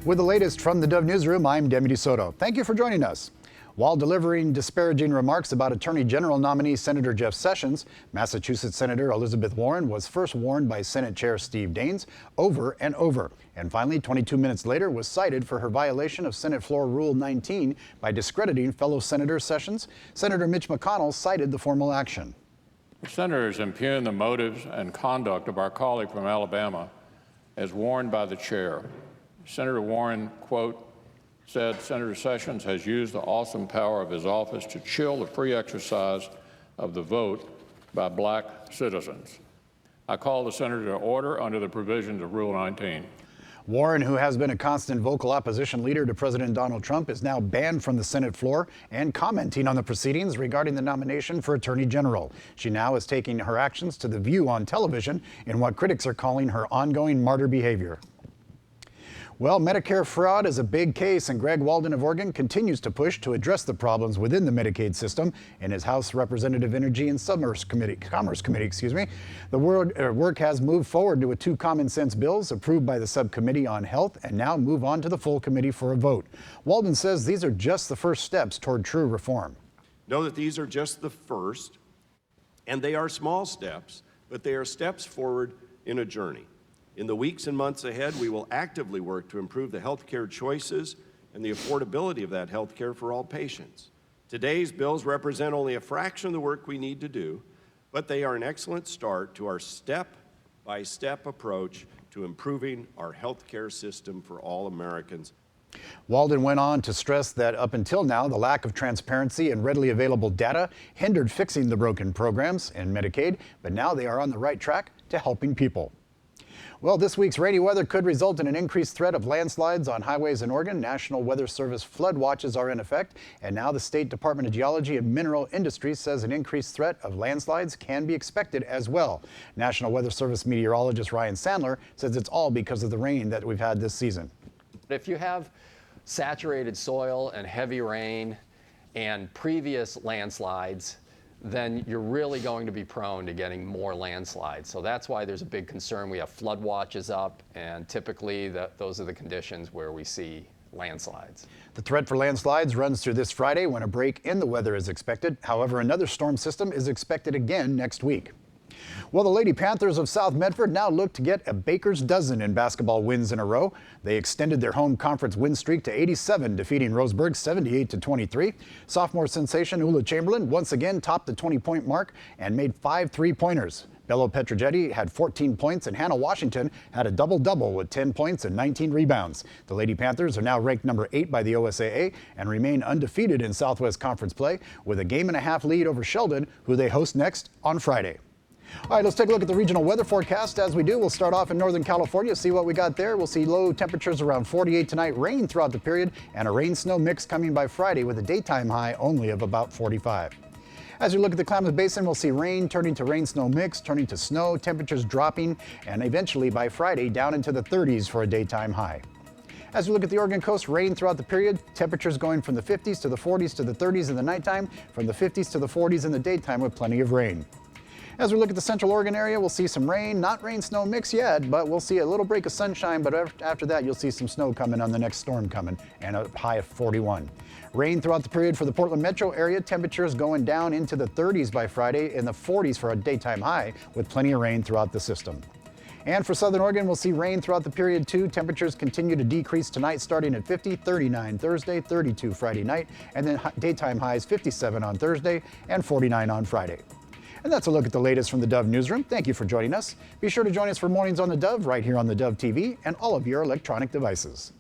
With the latest from the Dove Newsroom, I'm Deputy Soto. Thank you for joining us. While delivering disparaging remarks about Attorney General nominee Senator Jeff Sessions, Massachusetts Senator Elizabeth Warren was first warned by Senate Chair Steve Daines over and over, and finally 22 minutes later was cited for her violation of Senate Floor Rule 19 by discrediting fellow Senator Sessions. Senator Mitch McConnell cited the formal action. Senators impugn the motives and conduct of our colleague from Alabama as warned by the chair. Senator Warren, quote, said Senator Sessions has used the awesome power of his office to chill the free exercise of the vote by black citizens. I call the senator to order under the provisions of Rule 19. Warren, who has been a constant vocal opposition leader to President Donald Trump, is now banned from the Senate floor and commenting on the proceedings regarding the nomination for Attorney General. She now is taking her actions to The View on television in what critics are calling her ongoing martyr behavior. Well, Medicare fraud is a big case, and Greg Walden of Oregon continues to push to address the problems within the Medicaid system in his House Representative Energy and Commerce Committee. The work has moved forward to two common sense bills approved by the subcommittee on health and now move on to the full committee for a vote. Walden says these are just the first steps toward true reform. Know that these are just the first, and they are small steps, but they are steps forward in a journey. In the weeks and months ahead, we will actively work to improve the health care choices and the affordability of that health care for all patients. Today's bills represent only a fraction of the work we need to do, but they are an excellent start to our step-by-step approach to improving our health care system for all Americans. Walden went on to stress that up until now, the lack of transparency and readily available data hindered fixing the broken programs in Medicaid, but now they are on the right track to helping people. Well, this week's rainy weather could result in an increased threat of landslides on highways in Oregon. National Weather Service flood watches are in effect, and now the State Department of Geology and Mineral Industries says an increased threat of landslides can be expected as well. National Weather Service meteorologist Ryan Sandler says it's all because of the rain that we've had this season. If you have saturated soil and heavy rain and previous landslides, then you're really going to be prone to getting more landslides. So that's why there's a big concern. We have flood watches up, and typically those are the conditions where we see landslides. The threat for landslides runs through this Friday when a break in the weather is expected. However, another storm system is expected again next week. Well, the Lady Panthers of South Medford now look to get a baker's dozen in basketball wins in a row. They extended their home conference win streak to 87, defeating Roseburg 78-23. Sophomore sensation Ula Chamberlain once again topped the 20-point mark and made 5 3-pointers. Bello Petrogetti had 14 points, and Hannah Washington had a double-double with 10 points and 19 rebounds. The Lady Panthers are now ranked number 8 by the OSAA and remain undefeated in Southwest Conference play with a game-and-a-half lead over Sheldon, who they host next on Friday. All right, let's take a look at the regional weather forecast. As we do, we'll start off in Northern California, see what we got there. We'll see low temperatures around 48 tonight, rain throughout the period, and a rain-snow mix coming by Friday with a daytime high only of about 45. As we look at the Klamath Basin, we'll see rain turning to rain-snow mix, turning to snow, temperatures dropping, and eventually by Friday down into the 30s for a daytime high. As we look at the Oregon coast, rain throughout the period, temperatures going from the 50s to the 40s to the 30s in the nighttime, from the 50s to the 40s in the daytime with plenty of rain. As we look at the Central Oregon area, we'll see some rain, not rain-snow mix yet, but we'll see a little break of sunshine, but after that, you'll see some snow coming on the next storm coming, and a high of 41. Rain throughout the period for the Portland metro area, temperatures going down into the 30s by Friday, in the 40s for a daytime high, with plenty of rain throughout the system. And for Southern Oregon, we'll see rain throughout the period too. Temperatures continue to decrease tonight, starting at 50, 39 Thursday, 32 Friday night, and then daytime highs 57 on Thursday and 49 on Friday. And that's a look at the latest from the Dove Newsroom. Thank you for joining us. Be sure to join us for Mornings on the Dove right here on the Dove TV and all of your electronic devices.